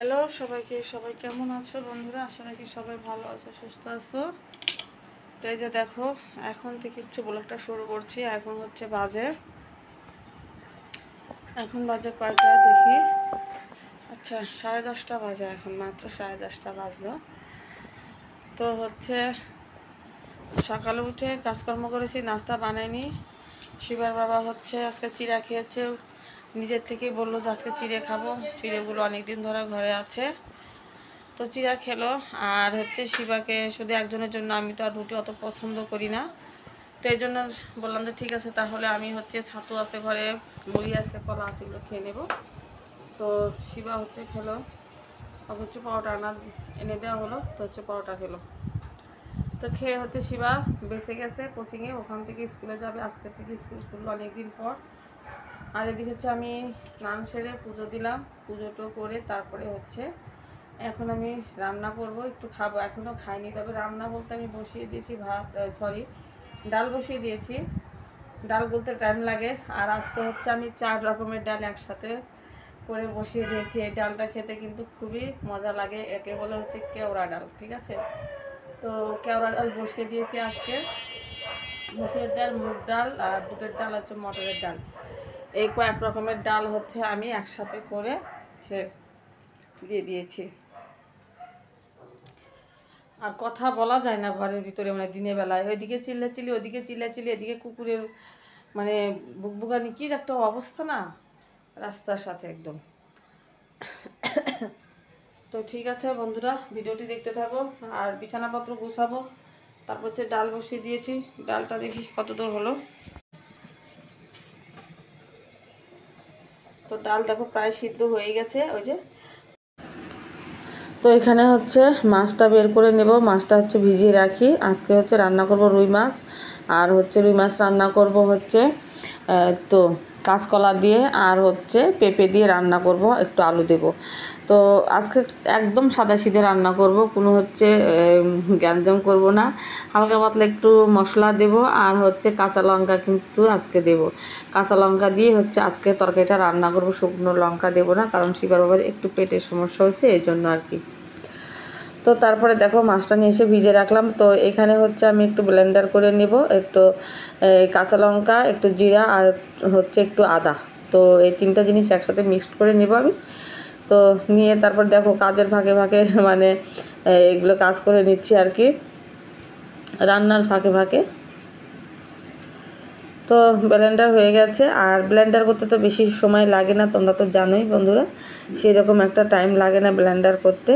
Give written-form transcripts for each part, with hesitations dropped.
Hello সবাই কেমন আছো বন্ধুরা? আশা রাখি সবাই ভালো আছো, সুস্থ আছো। তো এই যে দেখো, এখন থেকে একটু ব্লগটা শুরু করছি। এখন বাজে কয়টা দেখি। আচ্ছা, 10:30 বাজে, এখন মাত্র 10:30 বাজলো। তো সকালে উঠে কাজকর্ম করেছি, নাস্তা বানাইনি। শিবার বাবা আজকে চিড়া খেয়েছে, নিজের থেকেই বললো যে আজকে চিড়ে খাবো। চিড়েগুলো অনেকদিন ধরে ঘরে আছে, তো চিড়া খেলো। আর শিবাকে শুধু একজনের জন্য, আমি তো আর রুটি অত পছন্দ করি না, তো এই জন্য বললাম যে ঠিক আছে, তাহলে আমি ছাতু আছে ঘরে, মুড়ি আছে, কলা আছে, এগুলো খেয়ে নেব। তো শিবা খেলো, ওকে পরোটা এনে দেওয়া হলো, তো পরোটা খেলো। তো খেয়ে শিবা বেঁচে গেছে কোচিংয়ে, ওখান থেকে স্কুলে যাবে। আজকের থেকে স্কুল খুললো অনেকদিন পর। আর এদিকে আমি স্নান সেরে পুজো দিলাম, পুজোটো করে তারপরে এখন আমি রান্না করব, একটু খাবো। এখনও খাইনি, তবে রান্না বলতে আমি বসিয়ে দিয়েছি ডাল বসিয়ে দিয়েছি। ডাল বলতে টাইম লাগে। আর আজকে আমি 4 রকমের ডাল একসাথে করে বসিয়ে দিয়েছি। এই ডালটা খেতে কিন্তু খুবই মজা লাগে, একে বলে কেওড়া ডাল, ঠিক আছে। তো কেওড়া ডাল বসিয়ে দিয়েছি আজকে। মুসুরের ডাল, মুগ ডাল, আর বুটের ডাল, মটরের ডাল, এই কয়েক রকমের ডাল আমি একসাথে করে দিয়ে দিয়েছি। আর কথা বলা যায় না ঘরের ভিতরে, মানে দিনের বেলায় ওইদিকে চিল্লাচিল্লি, ওইদিকে চিল্লাচিল্লি, এদিকে কুকুরের মানে বুকবুকানি, কি একটা অবস্থা না রাস্তার সাথে একদম। তো ঠিক আছে বন্ধুরা, ভিডিওটি দেখতে থাকো। আর বিছানাপত্র গুছাবো, তারপর ডাল বসিয়ে দিয়েছি। ডালটা দেখি কত দূর হলো। তো ডাল দেখো প্রায় সিদ্ধ হয়ে গেছে। ওই যে তো এখানে মাছটা বের করে নেব। মাছটা ভিজিয়ে রাখি। আজকে রান্না করব রুই মাছ। আর রুই মাছ রান্না করব তো কাঁচকলা দিয়ে, আর পেঁপে দিয়ে রান্না করব, একটু আলু দেব। তো আজকে একদম সাদাসিধে রান্না করব, কোনো গ্যাঞ্জাম করব না। হালকা পাতলা একটু মশলা দেব, আর কাঁচা লঙ্কা কিন্তু আজকে দেব। কাঁচা লঙ্কা দিয়ে আজকে তরকারিটা রান্না করব, শুকনো লঙ্কা দেব না, কারণ শিবার বাবার একটু পেটের সমস্যা হয়েছে, এই জন্য আর কি। তো তারপরে দেখো মাছটা নিয়ে এসে ভিজে রাখলাম। তো এখানে আমি একটু ব্লেন্ডার করে নেব, একটু কাঁচা লঙ্কা, একটু জিরা, আর একটু আদা। তো এই 3টা জিনিস একসাথে মিক্সড করে নেব আমি। তো নিয়ে তারপর দেখো কাজের ফাঁকে ফাঁকে মানে এগুলো কাজ করে নিচ্ছি আর কি, রান্নার ফাঁকে ফাঁকে। তো ব্লেন্ডার হয়ে গেছে। আর ব্লেন্ডার করতে তো বেশি সময় লাগে না, তোমরা তো জানোই বন্ধুরা, সেরকম একটা টাইম লাগে না ব্লেন্ডার করতে।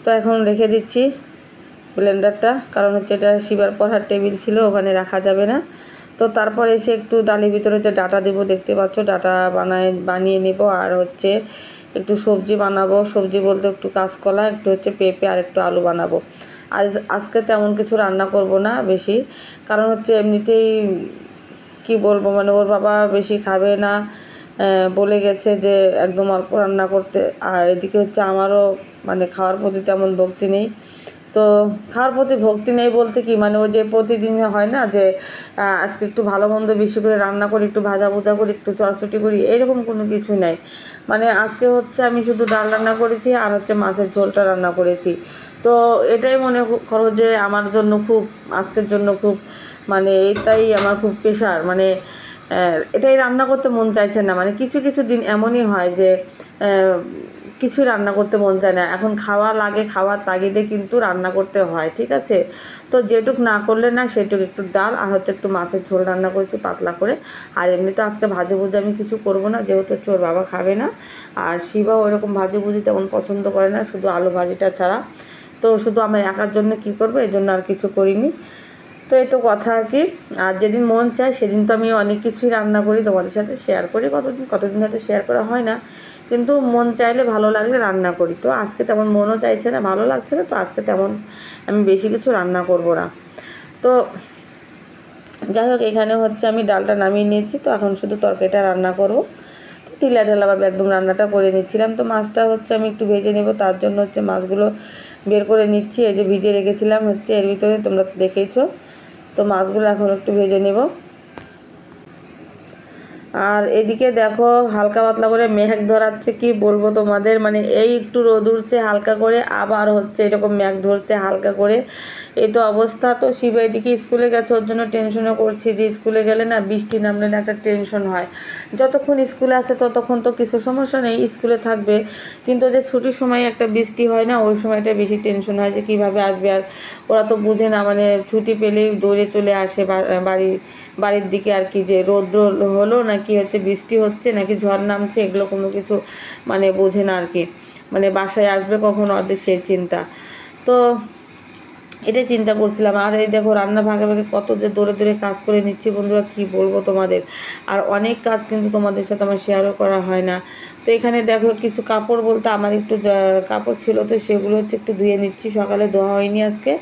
তো এখন রেখে দিচ্ছি ব্লেন্ডারটা, কারণ এটা শিবার পড়ার টেবিল ছিল, ওখানে রাখা যাবে না। তো তারপর এসে একটু ডালের ভিতরে যে ডাটা দেবো, দেখতে পাচ্ছ, ডাটা বানিয়ে নেব। আর একটু সবজি বানাবো। সবজি বলতে একটু কাঁচকলা, একটু পেঁপে, আর একটু আলু বানাবো। আর আজকে তেমন কিছু রান্না করব না বেশি, কারণ এমনিতেই কি বলবো, মানে ওর বাবা বেশি খাবে না, বলে গেছে যে একদম অল্প রান্না করতে। আর এদিকে আমারও মানে খাওয়ার প্রতি তেমন ভক্তি নেই। তো খাওয়ার প্রতি ভক্তি নেই বলতে কি, মানে ওই যে প্রতিদিন হয় না যে আজকে একটু ভালো মন্দ বেশি করে রান্না করি, একটু ভাজা ভুজা করি, একটু চটচটি করি, এরকম কোনো কিছু নাই। মানে আজকে আমি শুধু ডাল রান্না করেছি, আর মাছের ঝোলটা রান্না করেছি। তো এটাই মনে করো যে আমার জন্য খুব, আজকের জন্য খুব, মানে এটাই আমার খুব প্রেশার। মানে এটাই রান্না করতে মন চাইছে না। মানে কিছু কিছু দিন এমনই হয় যে কিছুই রান্না করতে মন চায় না। এখন খাওয়া লাগে, খাওয়ার তাগিদে কিন্তু রান্না করতে হয়, ঠিক আছে। তো যেটুক না করলে না, সেটুক একটু ডাল আর একটু মাছের ঝোল রান্না করেছি পাতলা করে। আর এমনি তো আজকে ভাজি ভুজি আমি কিছু করব না, যেহেতু ওর বাবা খাবে না। আর শিবাও ওইরকম ভাজি ভুজি তেমন পছন্দ করে না, শুধু আলু ভাজিটা ছাড়া। তো শুধু আমার একার জন্য কি করব, এই জন্য আর কিছু করিনি। তো এই তো কথা আর কি। আর যেদিন মন চায় সেদিন তো আমি অনেক কিছুই রান্না করি, তোমাদের সাথে শেয়ার করি। কতদিন হয়তো শেয়ার করা হয় না, কিন্তু মন চাইলে, ভালো লাগলে রান্না করি। তো আজকে তেমন মনও চাইছে না, ভালো লাগছে না, তো আজকে তেমন আমি বেশি কিছু রান্না করব না। তো যাই হোক, এখানে আমি ডালটা নামিয়ে নিয়েছি। তো এখন শুধু তরকারিটা রান্না করব। তো ঢিলা ঢালাভাবে একদম রান্নাটা করে নিচ্ছিলাম। তো মাছটা আমি একটু ভেজে নেব, তার জন্য মাছগুলো বের করে নিচ্ছি। এই যে ভিজে রেখেছিলাম এর ভিতরে, তোমরা তো দেখেইছো। তো মাছগুলো এখন একটু ভেজে নেব। আর এদিকে দেখো হালকা পাতলা করে মেঘ ধরাচ্ছে, কি বলবো তোমাদের, মানে এই একটু রোদ উঠছে হালকা করে, আবার হচ্ছে এরকম মেঘ ধরছে হালকা করে, এই তো অবস্থা। তো শিবা এদিকে স্কুলে গেছে, ওর জন্য টেনশনও করছি যে স্কুলে গেলে না বৃষ্টি নামলে না একটা টেনশন হয়। যতক্ষণ স্কুলে আছে ততক্ষণ তো কিছু সমস্যা নেই, স্কুলে থাকবে, কিন্তু যে ছুটির সময় একটা বৃষ্টি হয় না, ওই সময়টা বেশি টেনশন হয় যে কীভাবে আসবে। আর ওরা তো বুঝে না, মানে ছুটি পেলেই দৌড়ে চলে আসে বাড়ির দিকে আর কি, যে রৌদ্র হলো নাকি হচ্ছে বৃষ্টি হচ্ছে নাকি ঝড় নামছে, এগুলো কোনো কিছু মানে বোঝে না আর কি, মানে বাসায় আসবে কখন ওদের সেই চিন্তা। তো এটাই চিন্তা করছিলাম। আর এই দেখো রান্না ভাগে ভাগে কত যে দৌড়ে দৌড়ে কাজ করে নিচ্ছি বন্ধুরা, কি বলবো তোমাদের। আর অনেক কাজ কিন্তু তোমাদের সাথে আমার শেয়ারও করা হয় না। তো এখানে দেখো কিছু কাপড় বলতে আমার একটু কাপড় ছিল, তো সেগুলো হচ্ছে একটু ধুয়ে নিচ্ছি, সকালে ধোয়া হয়নি আজকে।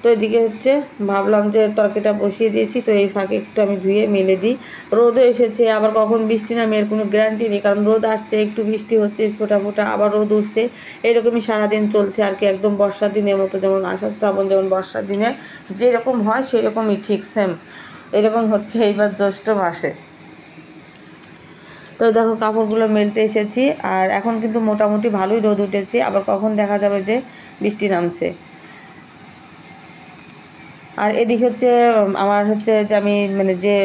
তো এদিকে হচ্ছে ভাবলাম যে তরকারিটা বসিয়ে দিয়েছি, তো এই ফাঁকে একটু আমি ধুয়ে মেলে দিই। রোদও এসেছে, আবার কখন বৃষ্টি নামে এর কোনো গ্যারান্টি নেই, কারণ রোদ আসছে একটু বৃষ্টি হচ্ছে ফোটা ফোটা, আবার রোদ উঠছে, এরকমই সারাদিন চলছে আর কি, একদম বর্ষার দিনের মতো, যেমন আষাঢ় শ্রাবণ যেমন বর্ষার দিনে যেরকম হয় সেরকমই ঠিক সেম এরকম হচ্ছে এইবার জ্যৈষ্ঠ মাসে। তো দেখো কাপড়গুলো মেলতে এসেছি, আর এখন কিন্তু মোটামুটি ভালোই রোদ উঠেছে, আবার কখন দেখা যাবে যে বৃষ্টি নামছে। আর এদিকে হচ্ছে আমার হচ্ছে যে আমি মানে যে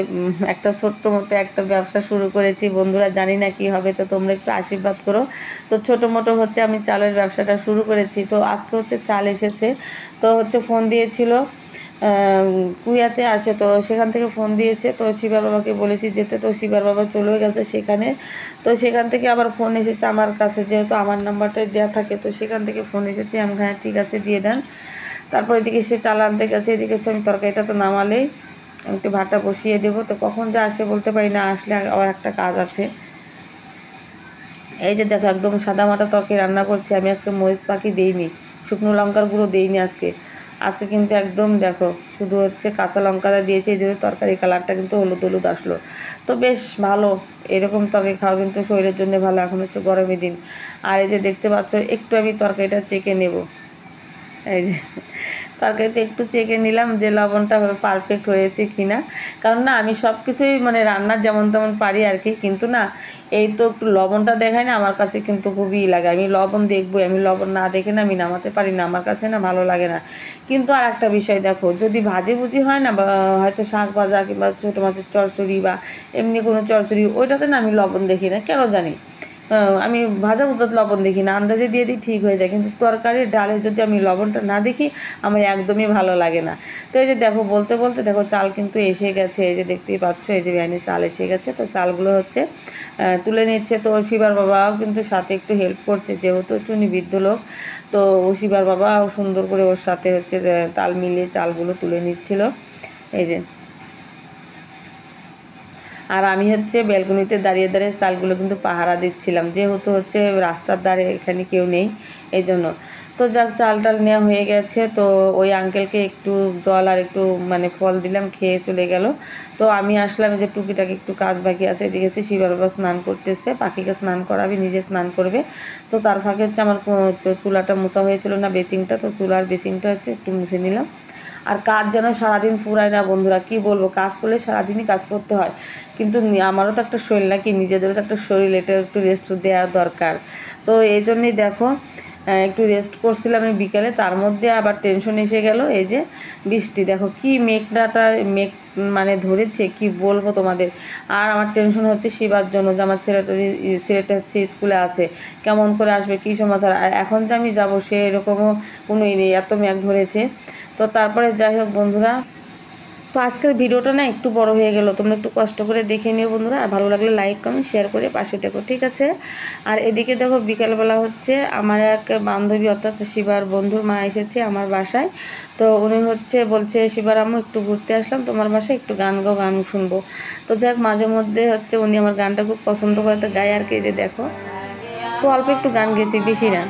একটা ছোট্ট মোটো একটা ব্যবসা শুরু করেছি বন্ধুরা, জানি না কী হবে, তো তোমরা একটু আশীর্বাদ করো। তো ছোটো মোটো হচ্ছে আমি চালের ব্যবসাটা শুরু করেছি। তো আজকে হচ্ছে চাল এসেছে, তো হচ্ছে ফোন দিয়েছিল, কুইয়াতে আসে, তো সেখান থেকে ফোন দিয়েছে, তো শিবার বাবাকে বলেছি যেতে, তো শিবার বাবা চলে গেছে সেখানে। তো সেখান থেকে আবার ফোন এসেছে আমার কাছে, যেহেতু আমার নাম্বারটাই দেওয়া থাকে, তো সেখান থেকে ফোন এসেছে, আমি হ্যাঁ ঠিক আছে দিয়ে দেন। তারপর এদিকে সে চাল আনতে গেছে, এদিকে হচ্ছে আমি তরকারিটা তো নামালেই আমি একটু ভাতটা বসিয়ে দেবো, তো কখন যা আসে বলতে পারি না, আসলে আবার একটা কাজ আছে। এই যে দেখো একদম সাদা মাটা তরকারি রান্না করছি আমি আজকে, মরিচ পাখি দেইনি, শুকনো লঙ্কার গুঁড়ো দেইনি আজকে। আজকে কিন্তু একদম দেখো শুধু হচ্ছে কাঁচা লঙ্কাটা দিয়েছি, এই জন্য তরকারি কালারটা কিন্তু হলুদ হলুদ আসলো। তো বেশ ভালো, এরকম তরকারি খাওয়া কিন্তু শরীরের জন্য ভালো, এখন হচ্ছে গরমের দিন। আর এই যে দেখতে পাচ্ছ একটু আমি তরকারিটা চেখে নেব, এই যে তরকারিতে একটু চেখে নিলাম যে লবণটা পারফেক্ট হয়েছে কি না, কারণ না আমি সব কিছুই মানে রান্নার যেমন তেমন পারি আর কি, কিন্তু না এই তো একটু লবণটা দেখায় না, আমার কাছে কিন্তু খুবই লাগে, আমি লবণ দেখবই, আমি লবণ না দেখে না আমি নামাতে পারি না, আমার কাছে না ভালো লাগে না। কিন্তু আর একটা বিষয় দেখো, যদি ভাজি ভুজি হয় না, বা হয়তো শাক ভাজা কিংবা ছোটো মাছের চচ্চড়ি বা এমনি কোনো চচ্চড়ি, ওইটাতে না আমি লবণ দেখি না কেন জানি, আমি ভাজা ভুজাতে লবণ দেখি না, আন্দাজে দিয়ে দিই ঠিক হয়ে যায়, কিন্তু তরকারি ডালে যদি আমি লবণটা না দেখি আমার একদমই ভালো লাগে না। তো এই যে দেখো বলতে বলতে দেখো চাল কিন্তু এসে গেছে, এই যে দেখতেই পাচ্ছ এই যে ভ্যানে চাল এসে গেছে, তো চালগুলো হচ্ছে তুলে নিচ্ছে। তো শিবার বাবাও কিন্তু সাথে একটু হেল্প করছে, যেহেতু একটু বৃদ্ধ লোক, তো শিবার বাবাও সুন্দর করে ওর সাথে হচ্ছে তাল মিলিয়ে চালগুলো তুলে নিচ্ছিল, এই যে। আর আমি হচ্ছে ব্যালকনিতে দাঁড়িয়ে দাঁড়িয়ে চালগুলো কিন্তু পাহারা দিচ্ছিলাম, যেহেতু হচ্ছে রাস্তার ধারে এখানে কেউ নেই এই জন্য। তো যাক চাল টাল নেওয়া হয়ে গেছে, তো ওই আঙ্কেলকে একটু জল আর একটু মানে ফল দিলাম, খেয়ে চলে গেল। তো আমি আসলাম, যে টুকিটাকি একটু কাজ বাকি আছে, এদিকে হচ্ছে শিবার বাবা স্নান করতেছে, পাখিকে স্নান করাবে, নিজে স্নান করবে। তো তার ফাঁকে হচ্ছে আমার তো চুলাটা মোছা হয়েছিল না, বেসিংটা, তো চুলার বেসিংটা হচ্ছে একটু মুছে নিলাম। আর কাজ যেন সারাদিন ফুরায় না বন্ধুরা, কি বলবো, কাজ করলে সারাদিনই কাজ করতে হয়, কিন্তু আমারও তো একটা শরীর নাকি, নিজেদেরও তো একটা শরীর, এটা একটু রেস্ট দেওয়া দরকার। তো এই জন্যই দেখো একটু রেস্ট করছিলাম আমি বিকেলে, তার মধ্যে আবার টেনশন এসে গেল, এই যে বৃষ্টি, দেখো কি মেঘটা মেঘ মানে ধরেছে, কি বলবো তোমাদের। আর আমার টেনশন হচ্ছে শিবার জন্য, যে আমার ছেলেটা হচ্ছে স্কুলে আছে, কেমন করে আসবে, কী সমাচার, আর এখন যে আমি যাবো সে এরকমও কোনোই নেই, এত মেঘ ধরেছে। তো তারপরে যাই হোক বন্ধুরা, তো আজকের ভিডিওটা না একটু বড় হয়ে গেল, তোমরা একটু কষ্ট করে দেখে নিও বন্ধুরা, আর ভালো লাগলে লাইক কমেন্ট শেয়ার করে পাশে থেকো, ঠিক আছে। আর এদিকে দেখো বিকালবেলা হচ্ছে আমার এক বান্ধবী অর্থাৎ শিবার বন্ধুর মা এসেছে আমার বাসায়। তো উনি হচ্ছে বলছে শিবার আম্মু একটু ঘুরতে আসলাম তোমার বাসায়, একটু গান গাও, গান শুনবো। তো যাক মাঝে মধ্যে হচ্ছে উনি আমার গানটা খুব পছন্দ করে, তো গায়ে আর কি, যে দেখো তো অল্প একটু গান গেয়েছি, বেশি না।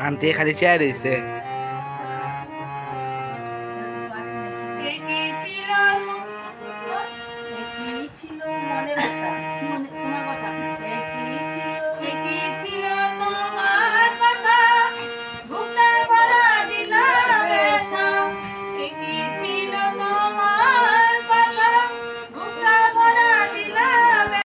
আনতে খালি চেয়ার দিছে। ছিল মনের আশা, তোমার কথা